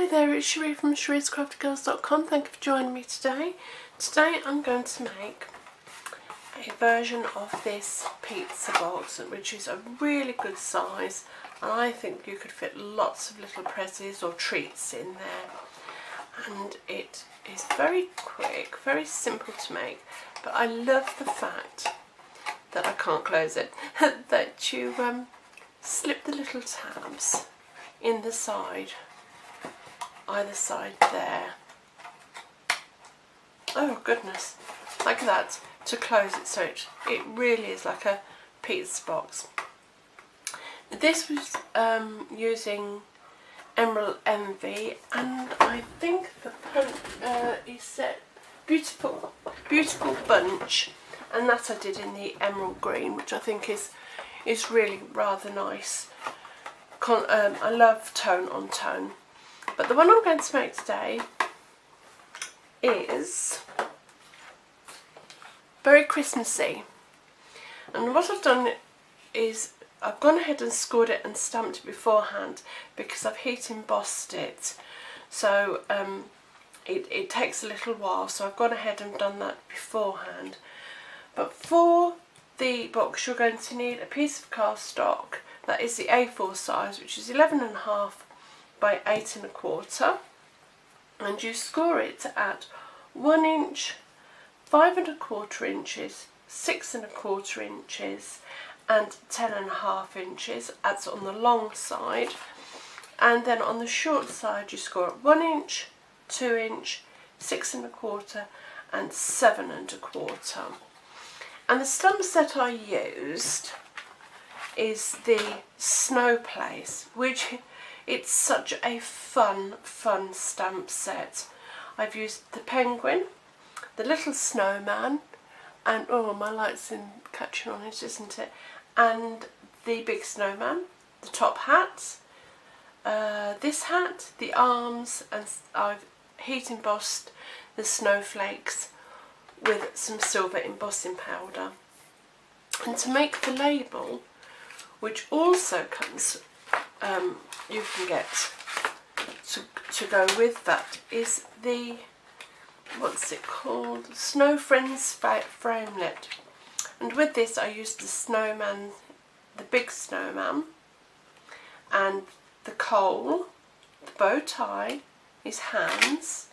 Hi there, it's Cherie from Cherie'sCraftyGirls.com. Thank you for joining me today. Today I'm going to make a version of this pizza box, which is a really good size, and I think you could fit lots of little prezzies or treats in there. And it is very quick, very simple to make, but I love the fact that I can't close it, that you slip the little tabs in the side, either side there. Oh goodness, like that, to close it, so it really is like a pizza box. This was using Emerald Envy, and I think the punch is set beautiful bunch, and that I did in the emerald green, which I think is really rather nice. I love tone on tone. But the one I'm going to make today is very Christmassy. And what I've done is I've gone ahead and scored it and stamped it beforehand because I've heat embossed it. So it takes a little while, so I've gone ahead and done that beforehand. But for the box you're going to need a piece of cardstock that is the A4 size, which is 11.5 by 8 1/4, and you score it at 1 inch, 5 1/4 inches, 6 1/4 inches and 10.5 inches. That's on the long side, and then on the short side you score at 1 inch, 2 inch, 6 1/4 and 7 1/4. And the stamp set I used is the Snow Place, which it's such a fun stamp set. I've used the penguin, the little snowman, and oh, my light's catching on it, isn't it? And the big snowman, the top hat, this hat, the arms, and I've heat embossed the snowflakes with some silver embossing powder. And to make the label, which also comes, you can get to go with that, is the, what's it called, Snow Friends framelit. And with this I used the snowman, the big snowman, and the coal, the bow tie, his hands,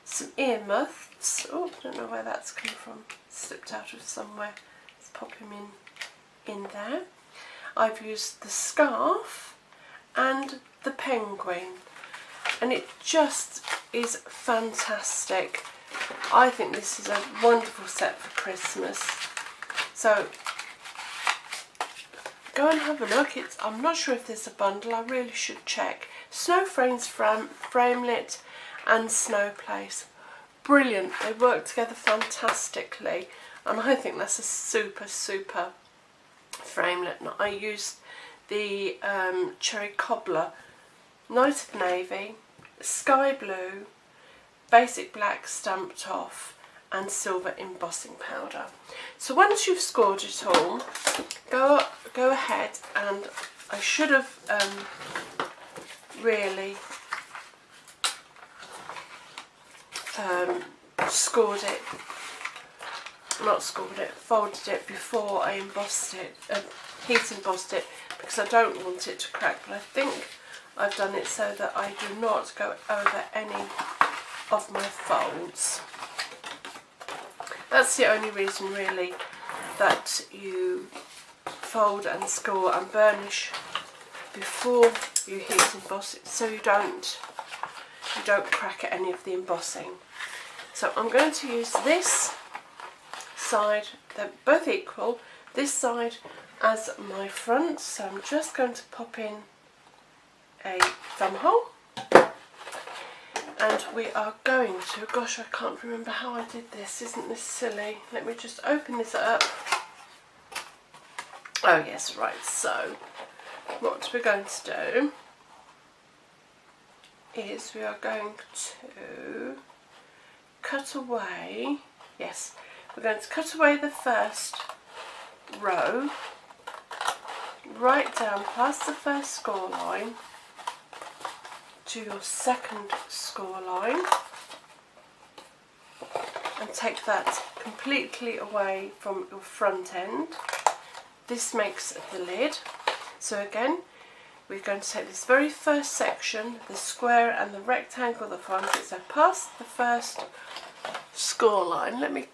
some ear muffs. Oh, I don't know where that's come from, slipped out of somewhere. Let's pop him in there. I've used the scarf and the penguin, and it just is fantastic. I think this is a wonderful set for Christmas. So go and have a look. I'm not sure if there's a bundle, I really should check. Snow Friends framelit and Snow Place. Brilliant, they work together fantastically, and I think that's a super framelit. And I used the Cherry Cobbler, Night of Navy, Sky Blue, Basic Black stamped off, and silver embossing powder. So once you've scored it all, go ahead, and I should have really folded it before I embossed it, heat embossed it, because I don't want it to crack. But I think I've done it so that I do not go over any of my folds. That's the only reason really that you fold and score and burnish before you heat emboss it, so you don't crack at any of the embossing. So I'm going to use this side, they're both equal, this side as my front, so I'm just going to pop in a thumb hole, and we are going to, gosh, I can't remember how I did this, isn't this silly? Let me just open this up. Oh yes, right, so what we're going to do is we are going to cut away, yes, we're going to cut away the first row, right down past the first score line to your second score line and take that completely away from your front end. This makes the lid. So again, we're going to take this very first section, the square and the rectangle that forms it, so past the first score line. Let me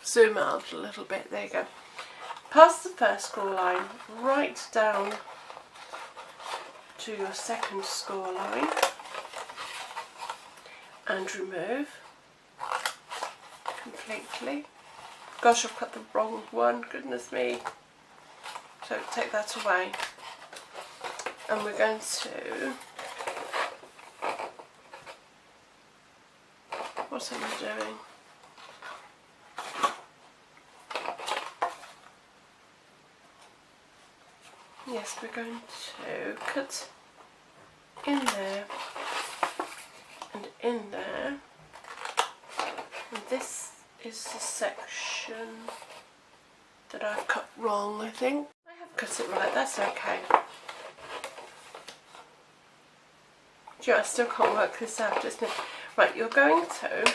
zoom out a little bit, there you go. Past the first score line, right down to your second score line and remove completely. Gosh, I've cut the wrong one, goodness me. So take that away. And we're going to, what am I doing? Yes, we're going to cut in there and in there. And this is the section that I've cut wrong, I think. I have cut it right, that's okay. Do you know, I still can't work this out, isn't it? Right, you're going to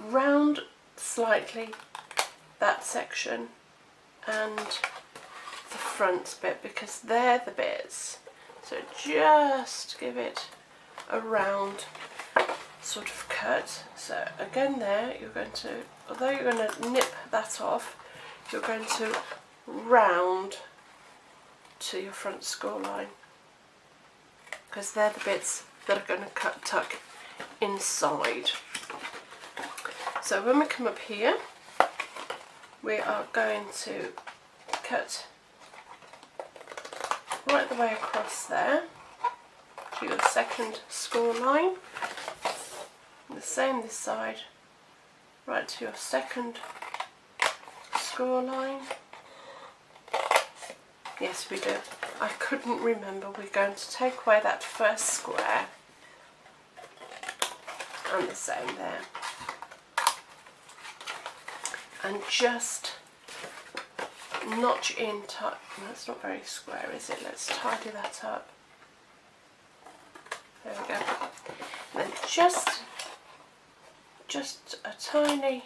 round slightly that section and the front bit, because they're the bits. So just give it a round sort of cut. So again there, you're going to, although you're going to nip that off, you're going to round to your front score line, because they're the bits that are going to tuck inside. So when we come up here, we are going to cut right the way across there to your second score line. And the same this side, right to your second score line. Yes, we do. I couldn't remember. We're going to take away that first square and the same there. And just notch in tight. That's not very square, is it? Let's tidy that up. There we go. And then just a tiny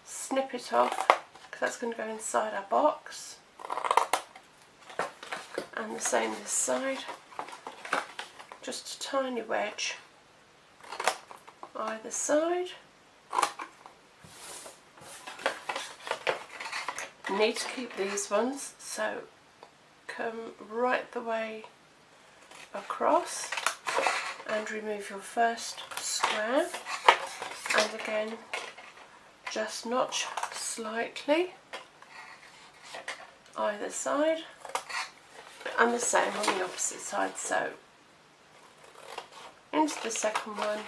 snippet off, because that's going to go inside our box. And the same this side. Just a tiny wedge either side. Need to keep these ones, so come right the way across and remove your first square, and again just notch slightly either side, and the same on the opposite side. So into the second one,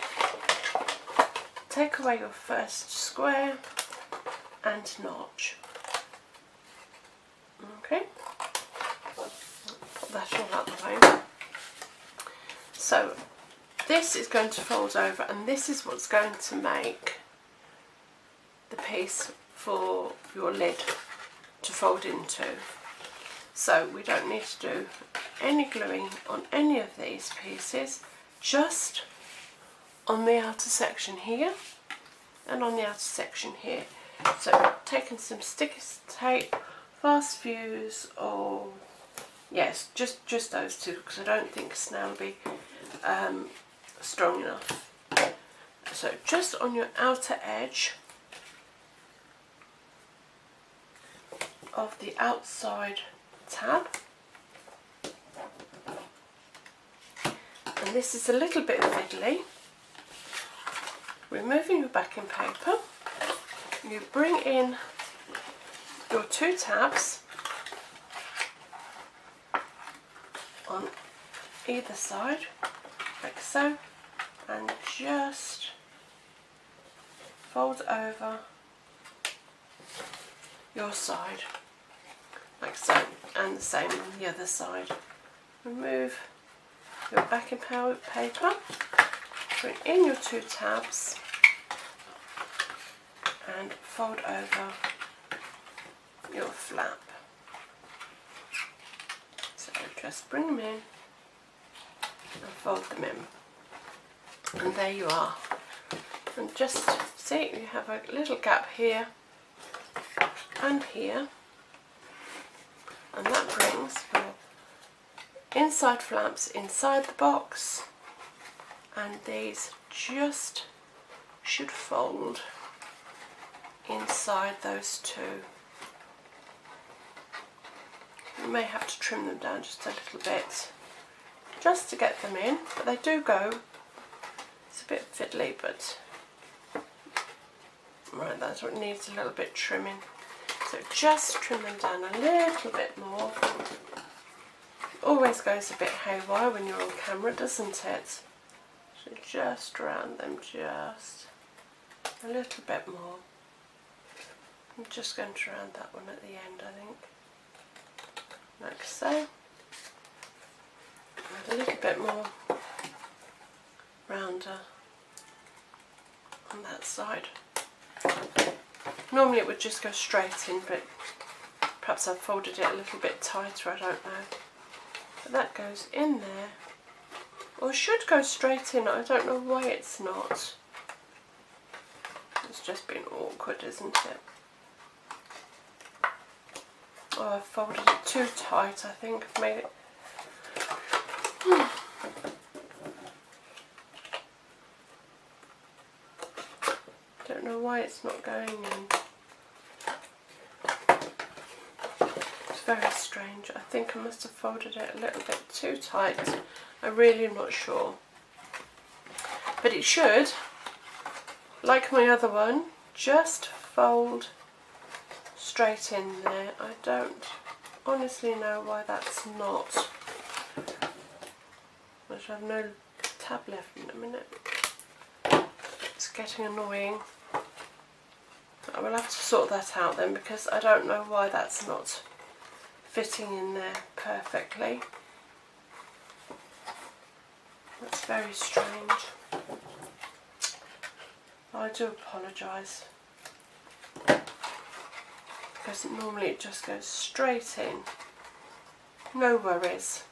take away your first square and notch. Okay, put that all out the way. So this is going to fold over, and this is what's going to make the piece for your lid to fold into. So we don't need to do any gluing on any of these pieces, just on the outer section here and on the outer section here. So taking some sticky tape, fast fuse, or yes, just those two, because I don't think snail will be strong enough. So just on your outer edge of the outside tab, and this is a little bit fiddly. Removing your backing paper, you bring in your two tabs on either side, like so, and just fold over your side, like so, and the same on the other side. Remove your backing paper, bring in your two tabs, and fold over your flap. So just bring them in and fold them in. And there you are. And just see, you have a little gap here and here, and that brings your inside flaps inside the box, and these just should fold inside those two. You may have to trim them down just a little bit just to get them in, but they do go. It's a bit fiddly, but right, that's what needs a little bit trimming. So just trim them down a little bit more. It always goes a bit haywire when you're on camera, doesn't it? So just round them just a little bit more. I'm just going to round that one at the end, I think. Like so. And a little bit more rounder on that side. Normally it would just go straight in, but perhaps I've folded it a little bit tighter, I don't know. But that goes in there, or should go straight in. I don't know why it's not. It's just been awkward, isn't it? Oh, I've folded it too tight, I think. I've made it... Don't know why it's not going in. It's very strange. I think I must have folded it a little bit too tight. I really am not sure. But it should, like my other one, just fold straight in there. I don't honestly know why that's not. I should have no tab left in a minute. It's getting annoying. I will have to sort that out then, because I don't know why that's not fitting in there perfectly. That's very strange. I do apologise, because normally it just goes straight in. No worries.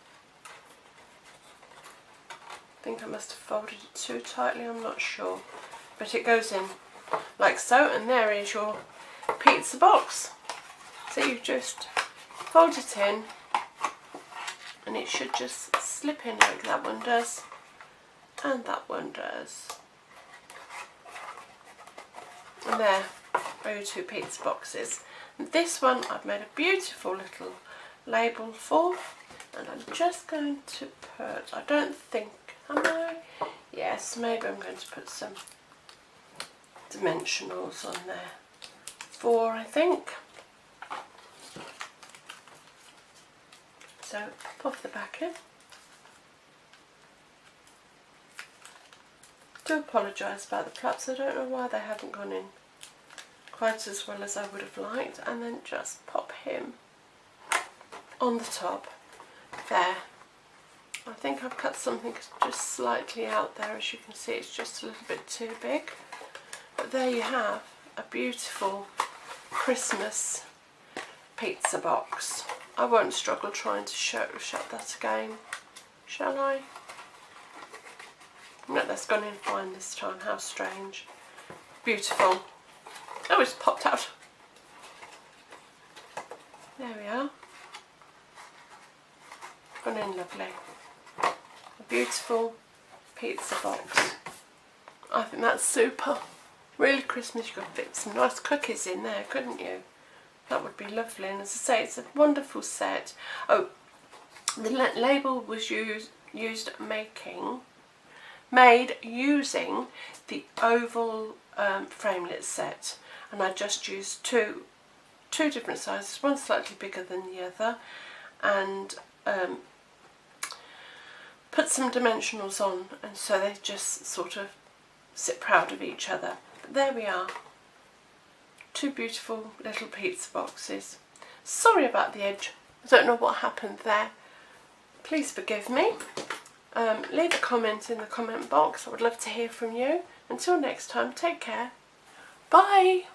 I think I must have folded it too tightly, I'm not sure. But it goes in like so, and there is your pizza box. So you just fold it in, and it should just slip in like that one does, and that one does. And there are your two pizza boxes. And this one I've made a beautiful little label for, and I'm just going to put, I don't think, am I? Yes, maybe I'm going to put some dimensionals on there. 4, I think. So pop the back in. Do apologise about the flaps, I don't know why they haven't gone in quite as well as I would have liked, and then just pop him on the top there. I think I've cut something just slightly out there, as you can see it's just a little bit too big, but there you have a beautiful Christmas pizza box. I won't struggle trying to shut that again, shall I? No, that's gone in fine this time. How strange. Beautiful. Oh, it's popped out. There we are. Gone in lovely. A beautiful pizza box. I think that's super. Really Christmas. You could fit some nice cookies in there, couldn't you? That would be lovely. And as I say, it's a wonderful set. Oh, the label was used made using the oval framelit set, and I just used two different sizes, one slightly bigger than the other, and put some dimensionals on, and so they just sort of sit proud of each other. But there we are, two beautiful little pizza boxes. Sorry about the edge, I don't know what happened there. Please forgive me. Leave a comment in the comment box. I would love to hear from you. Until next time, take care. Bye.